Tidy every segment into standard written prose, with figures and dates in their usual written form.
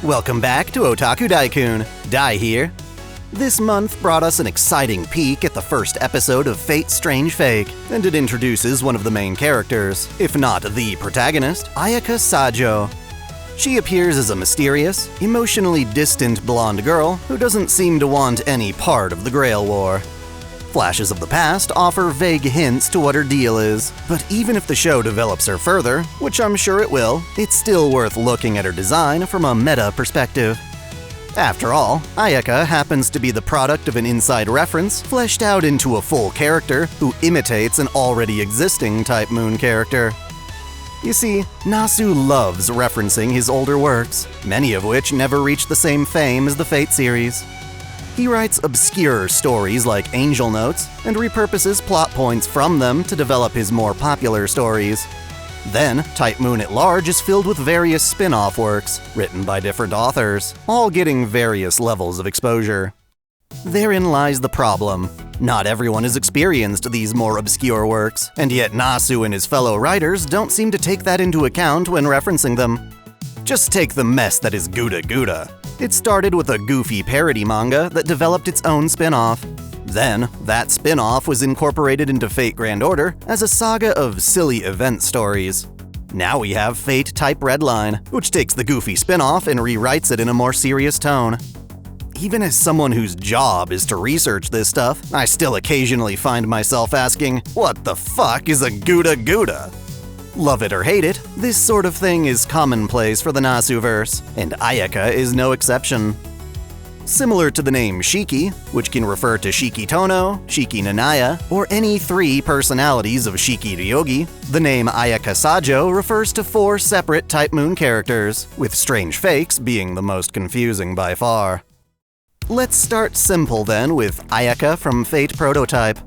Welcome back to Otaku Daikun. Dai here. This month brought us an exciting peek at the first episode of Fate's Strange Fake, and it introduces one of the main characters, if not the protagonist, Ayaka Sajyou. She appears as a mysterious, emotionally distant blonde girl who doesn't seem to want any part of the Grail War. Flashes of the past offer vague hints to what her deal is, but even if the show develops her further, which I'm sure it will, it's still worth looking at her design from a meta perspective. After all, Ayaka happens to be the product of an inside reference fleshed out into a full character who imitates an already existing Type Moon character. You see, Nasu loves referencing his older works, many of which never reached the same fame as the Fate series. He writes obscure stories like Angel Notes and repurposes plot points from them to develop his more popular stories. Then, Type Moon at large is filled with various spin-off works, written by different authors, all getting various levels of exposure. Therein lies the problem. Not everyone has experienced these more obscure works, and yet Nasu and his fellow writers don't seem to take that into account when referencing them. Just take the mess that is Gouda Gouda. It started with a goofy parody manga that developed its own spin-off. Then, that spin-off was incorporated into Fate Grand Order as a saga of silly event stories. Now we have Fate Type Redline, which takes the goofy spin-off and rewrites it in a more serious tone. Even as someone whose job is to research this stuff, I still occasionally find myself asking, what the fuck is a Gouda Gouda? Love it or hate it, this sort of thing is commonplace for the Nasu-verse, and Ayaka is no exception. Similar to the name Shiki, which can refer to Shiki Tono, Shiki Nanaya, or any three personalities of Shiki Ryogi, the name Ayaka Sajyou refers to four separate Type Moon characters, with Strange Fakes being the most confusing by far. Let's start simple then with Ayaka from Fate Prototype.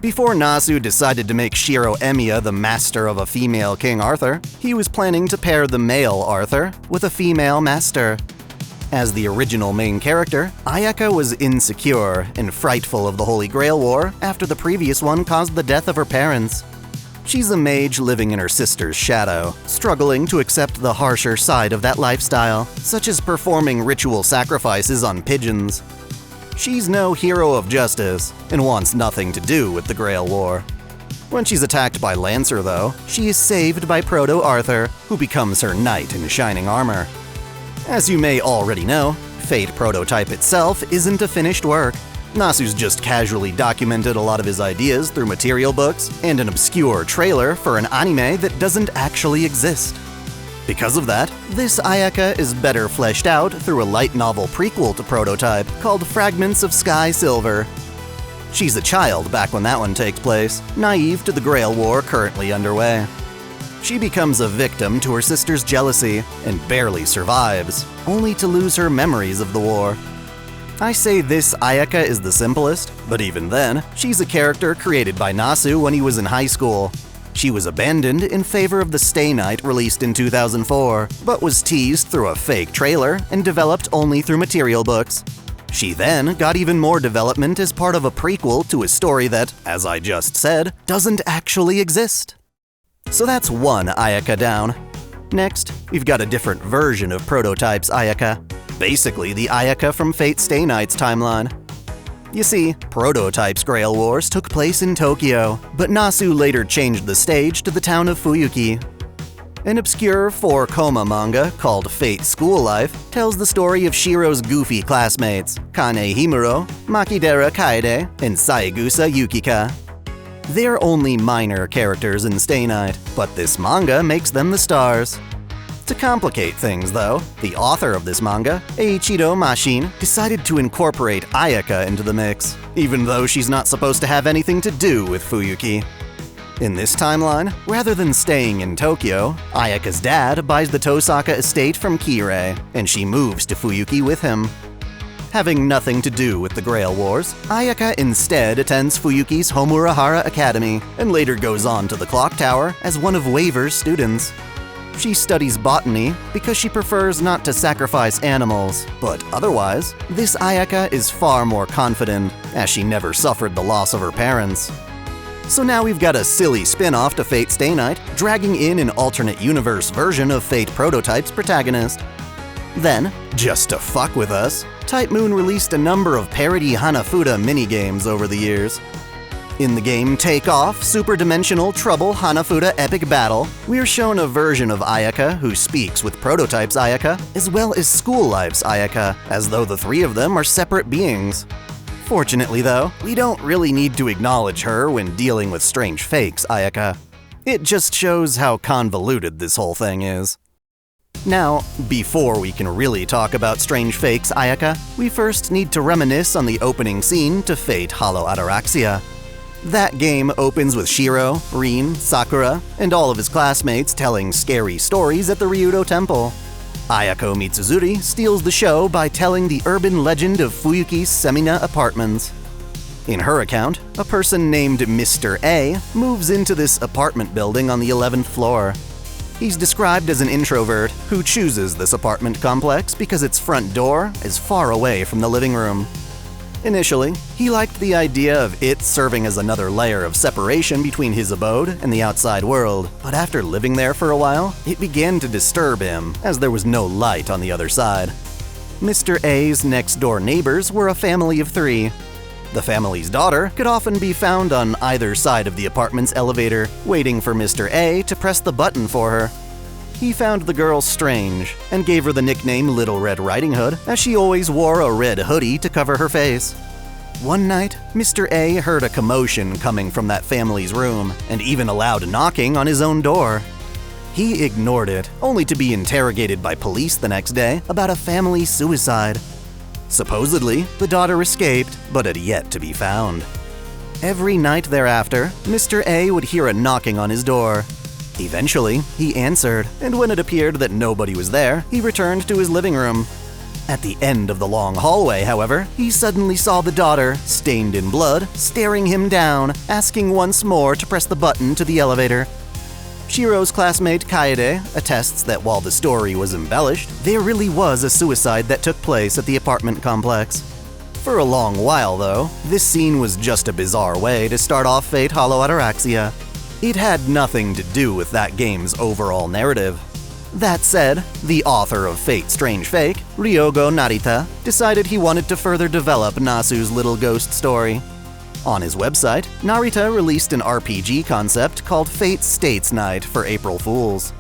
Before Nasu decided to make Shiro Emiya the master of a female King Arthur, he was planning to pair the male Arthur with a female master. As the original main character, Ayaka was insecure and frightful of the Holy Grail War after the previous one caused the death of her parents. She's a mage living in her sister's shadow, struggling to accept the harsher side of that lifestyle, such as performing ritual sacrifices on pigeons. She's no hero of justice, and wants nothing to do with the Grail War. When she's attacked by Lancer, though, she is saved by Proto-Arthur, who becomes her knight in shining armor. As you may already know, Fate Prototype itself isn't a finished work. Nasu's just casually documented a lot of his ideas through material books and an obscure trailer for an anime that doesn't actually exist. Because of that, this Ayaka is better fleshed out through a light novel prequel to Prototype called Fragments of Sky Silver. She's a child back when that one takes place, naive to the Grail War currently underway. She becomes a victim to her sister's jealousy and barely survives, only to lose her memories of the war. I say this Ayaka is the simplest, but even then, she's a character created by Nasu when he was in high school. She was abandoned in favor of the Stay Night released in 2004, but was teased through a fake trailer and developed only through material books. She then got even more development as part of a prequel to a story that, as I just said, doesn't actually exist. So that's one Ayaka down. Next, we've got a different version of Prototype's Ayaka, basically the Ayaka from Fate Stay Night's timeline. You see, Prototype's Grail Wars took place in Tokyo, but Nasu later changed the stage to the town of Fuyuki. An obscure 4-koma manga called Fate School Life tells the story of Shiro's goofy classmates, Kane Himuro, Makidera Kaede, and Saegusa Yukika. They're only minor characters in Stay Night, but this manga makes them the stars. To complicate things, though, the author of this manga, Eiichiro Mashin, decided to incorporate Ayaka into the mix, even though she's not supposed to have anything to do with Fuyuki. In this timeline, rather than staying in Tokyo, Ayaka's dad buys the Tosaka estate from Kirei, and she moves to Fuyuki with him. Having nothing to do with the Grail Wars, Ayaka instead attends Fuyuki's Homurahara Academy, and later goes on to the Clock Tower as one of Waver's students. She studies botany because she prefers not to sacrifice animals, but otherwise, this Ayaka is far more confident, as she never suffered the loss of her parents. So now we've got a silly spin-off to Fate Stay Night, dragging in an alternate universe version of Fate Prototype's Protagonist. Then, just to fuck with us, Type Moon released a number of parody Hanafuda minigames over the years. In the game Take Off, Super Dimensional Trouble Hanafuda Epic Battle, we're shown a version of Ayaka who speaks with Prototype's Ayaka, as well as School Life's Ayaka, as though the three of them are separate beings. Fortunately though, we don't really need to acknowledge her when dealing with Strange Fake's Ayaka. It just shows how convoluted this whole thing is. Now, before we can really talk about Strange Fake's Ayaka, we first need to reminisce on the opening scene to Fate Hollow Ataraxia. That game opens with Shiro, Rin, Sakura, and all of his classmates telling scary stories at the Ryudo Temple. Ayako Mitsuzuri steals the show by telling the urban legend of Fuyuki's Semina Apartments. In her account, a person named Mr. A moves into this apartment building on the 11th floor. He's described as an introvert who chooses this apartment complex because its front door is far away from the living room. Initially, he liked the idea of it serving as another layer of separation between his abode and the outside world, but after living there for a while, it began to disturb him, as there was no light on the other side. Mr. A's next-door neighbors were a family of 3. The family's daughter could often be found on either side of the apartment's elevator, waiting for Mr. A to press the button for her. He found the girl strange, and gave her the nickname Little Red Riding Hood, as she always wore a red hoodie to cover her face. One night, Mr. A heard a commotion coming from that family's room, and even a loud knocking on his own door. He ignored it, only to be interrogated by police the next day about a family suicide. Supposedly, the daughter escaped, but had yet to be found. Every night thereafter, Mr. A would hear a knocking on his door. Eventually, he answered, and when it appeared that nobody was there, he returned to his living room. At the end of the long hallway, however, he suddenly saw the daughter, stained in blood, staring him down, asking once more to press the button to the elevator. Shiro's classmate Kaede attests that while the story was embellished, there really was a suicide that took place at the apartment complex. For a long while, though, this scene was just a bizarre way to start off Fate Hollow Ataraxia. It had nothing to do with that game's overall narrative. That said, the author of Fate Strange Fake, Ryogo Narita, decided he wanted to further develop Nasu's little ghost story. On his website, Narita released an RPG concept called Fate States Night for April Fools.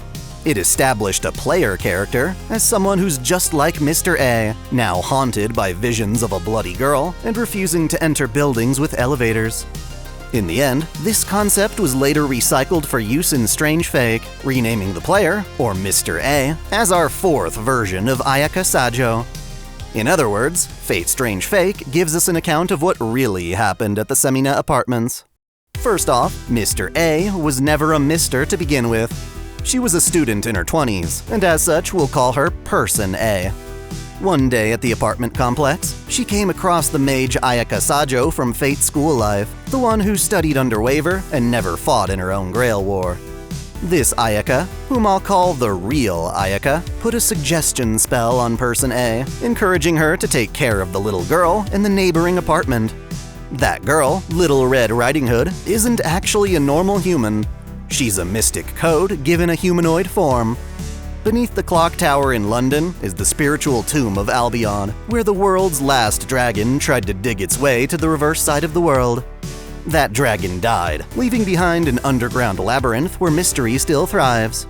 It established a player character as someone who's just like Mr. A, now haunted by visions of a bloody girl and refusing to enter buildings with elevators. In the end, this concept was later recycled for use in Strange Fake, renaming the player, or Mr. A, as our 4th version of Ayaka Sajyou. In other words, Fate Strange Fake gives us an account of what really happened at the Semina Apartments. First off, Mr. A was never a Mr. to begin with. She was a student in her 20s, and as such we'll call her Person A. One day at the apartment complex, she came across the mage Ayaka Sajyou from Fate School Life, the one who studied under waiver and never fought in her own Grail War. This Ayaka, whom I'll call the real Ayaka, put a suggestion spell on Person A, encouraging her to take care of the little girl in the neighboring apartment. That girl, Little Red Riding Hood, isn't actually a normal human. She's a mystic code given a humanoid form. Beneath the clock tower in London is the spiritual tomb of Albion, where the world's last dragon tried to dig its way to the reverse side of the world. That dragon died, leaving behind an underground labyrinth where mystery still thrives.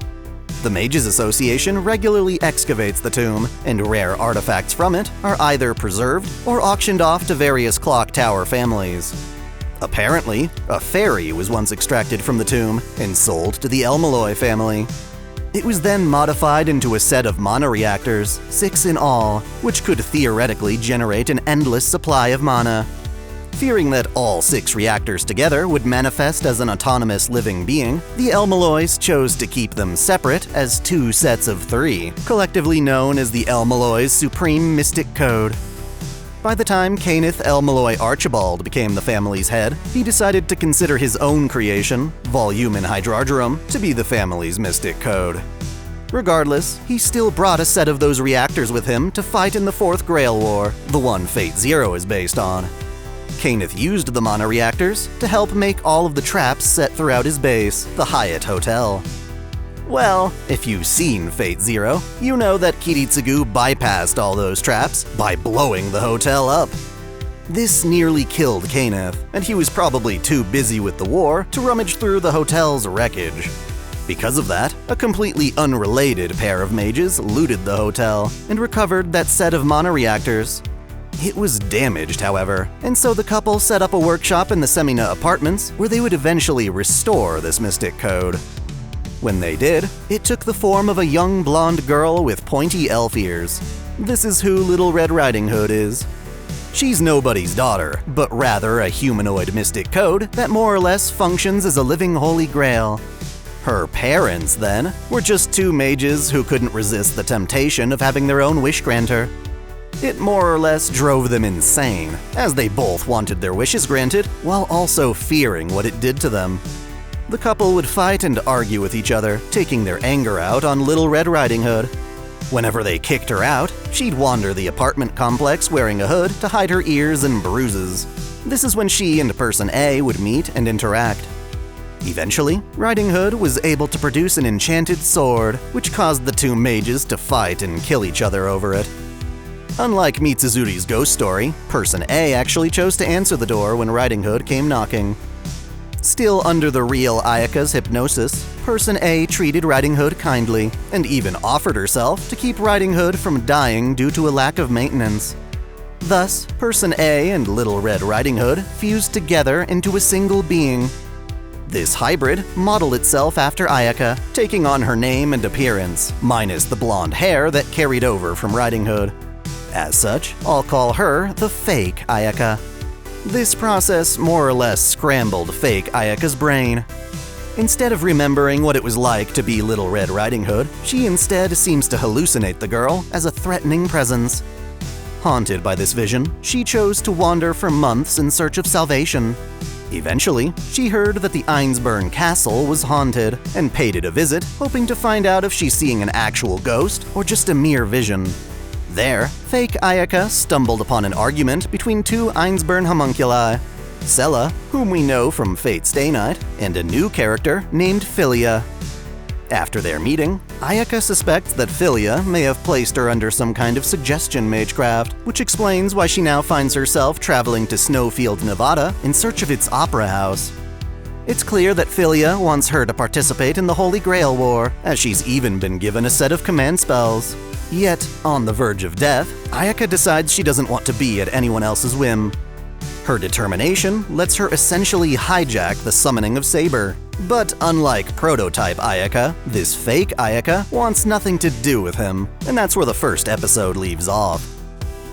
The Mages Association regularly excavates the tomb, and rare artifacts from it are either preserved or auctioned off to various clock tower families. Apparently, a fairy was once extracted from the tomb and sold to the Elmaloy family. It was then modified into a set of mana-reactors, 6 in all, which could theoretically generate an endless supply of mana. Fearing that all 6 reactors together would manifest as an autonomous living being, the Elmaloys chose to keep them separate as 2 sets of 3, collectively known as the Elmaloy's Supreme Mystic Code. By the time Kenneth Elmaloy Archibald became the family's head, he decided to consider his own creation, Volumen Hydrargyrum, to be the family's mystic code. Regardless, he still brought a set of those reactors with him to fight in the 4th Grail War, the one Fate Zero is based on. Kenneth used the mana reactors to help make all of the traps set throughout his base, the Hyatt Hotel. Well, if you've seen Fate Zero, you know that Kiritsugu bypassed all those traps by blowing the hotel up. This nearly killed Kenneth, and he was probably too busy with the war to rummage through the hotel's wreckage. Because of that, a completely unrelated pair of mages looted the hotel and recovered that set of monoreactors. It was damaged, however, and so the couple set up a workshop in the Semina apartments where they would eventually restore this mystic code. When they did, it took the form of a young blonde girl with pointy elf ears. This is who Little Red Riding Hood is. She's nobody's daughter, but rather a humanoid mystic code that more or less functions as a living holy grail. Her parents, then, were just two mages who couldn't resist the temptation of having their own wish granter. It more or less drove them insane, as they both wanted their wishes granted while also fearing what it did to them. The couple would fight and argue with each other, taking their anger out on Little Red Riding Hood. Whenever they kicked her out, she'd wander the apartment complex wearing a hood to hide her ears and bruises. This is when she and Person A would meet and interact. Eventually, Riding Hood was able to produce an enchanted sword, which caused the two mages to fight and kill each other over it. Unlike Mitsuzuri's ghost story, Person A actually chose to answer the door when Riding Hood came knocking. Still under the real Ayaka's hypnosis, Person A treated Riding Hood kindly, and even offered herself to keep Riding Hood from dying due to a lack of maintenance. Thus, Person A and Little Red Riding Hood fused together into a single being. This hybrid modeled itself after Ayaka, taking on her name and appearance, minus the blonde hair that carried over from Riding Hood. As such, I'll call her the fake Ayaka. This process more or less scrambled fake Ayaka's brain. Instead of remembering what it was like to be Little Red Riding Hood, she instead seems to hallucinate the girl as a threatening presence. Haunted by this vision, she chose to wander for months in search of salvation. Eventually, she heard that the Einsburn Castle was haunted and paid it a visit, hoping to find out if she's seeing an actual ghost or just a mere vision. There, fake Ayaka stumbled upon an argument between two Einsburn homunculi, Sella, whom we know from Fate Stay Night, and a new character named Philia. After their meeting, Ayaka suspects that Philia may have placed her under some kind of suggestion magecraft, which explains why she now finds herself traveling to Snowfield, Nevada in search of its opera house. It's clear that Philia wants her to participate in the Holy Grail War, as she's even been given a set of command spells. Yet, on the verge of death, Ayaka decides she doesn't want to be at anyone else's whim. Her determination lets her essentially hijack the summoning of Saber. But unlike prototype Ayaka, this fake Ayaka wants nothing to do with him, and that's where the first episode leaves off.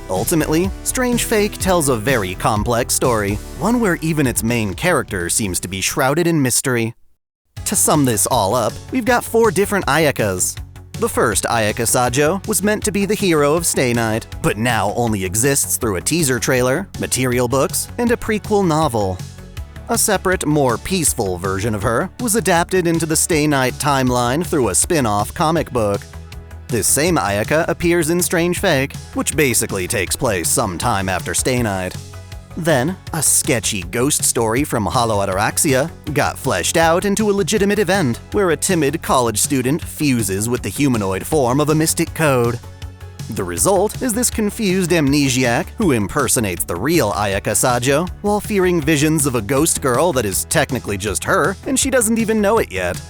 Ultimately, Strange Fake tells a very complex story, one where even its main character seems to be shrouded in mystery. To sum this all up, we've got 4 different Ayakas. The first Ayaka Sajyou was meant to be the hero of Stay Night, but now only exists through a teaser trailer, material books, and a prequel novel. A separate, more peaceful version of her was adapted into the Stay Night timeline through a spin-off comic book. This same Ayaka appears in Strange Fake, which basically takes place sometime after Stay Night. Then, a sketchy ghost story from Hollow Ataraxia got fleshed out into a legitimate event, where a timid college student fuses with the humanoid form of a mystic code. The result is this confused amnesiac who impersonates the real Ayaka Sajyou while fearing visions of a ghost girl that is technically just her, and she doesn't even know it yet.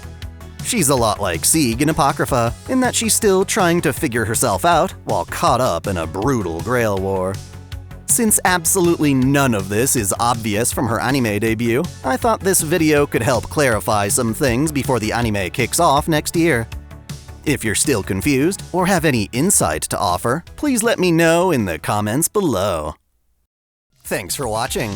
She's a lot like Sieg in Apocrypha, in that she's still trying to figure herself out while caught up in a brutal Grail War. Since absolutely none of this is obvious from her anime debut, I thought this video could help clarify some things before the anime kicks off next year. If you're still confused or have any insight to offer, please let me know in the comments below. Thanks for watching.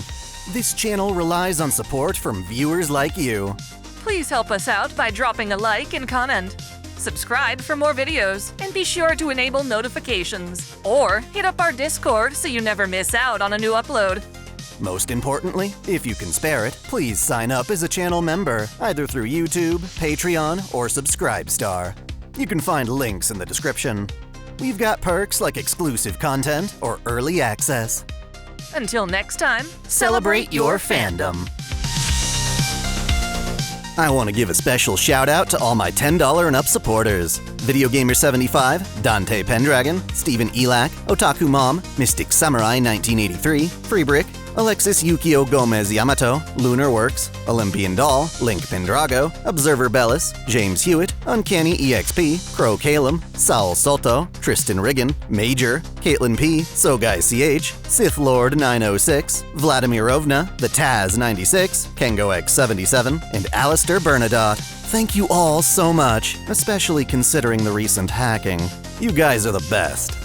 This channel relies on support from viewers like you. Please help us out by dropping a like and comment. Subscribe for more videos, and be sure to enable notifications. Or hit up our Discord so you never miss out on a new upload. Most importantly, if you can spare it, please sign up as a channel member, either through YouTube, Patreon, or Subscribestar. You can find links in the description. We've got perks like exclusive content or early access. Until next time, Celebrate your fandom. I want to give a special shout out to all my $10 and up supporters. Video Gamer 75, Dante Pendragon, Stephen Elak, Otaku Mom, Mystic Samurai 1983, Freebrick, Alexis Yukio Gomez Yamato, Lunar Works, Olympian Doll, Link Pendrago, Observer Bellis, James Hewitt, Uncanny EXP, Crow Calum, Saul Soto, Tristan Riggin, Major, Caitlin P, Sogai CH, Sith Lord 906, Vladimir Rovna, The Taz 96, Kengo X 77, and Alistair Bernadotte. Thank you all so much, especially considering the recent hacking. You guys are the best.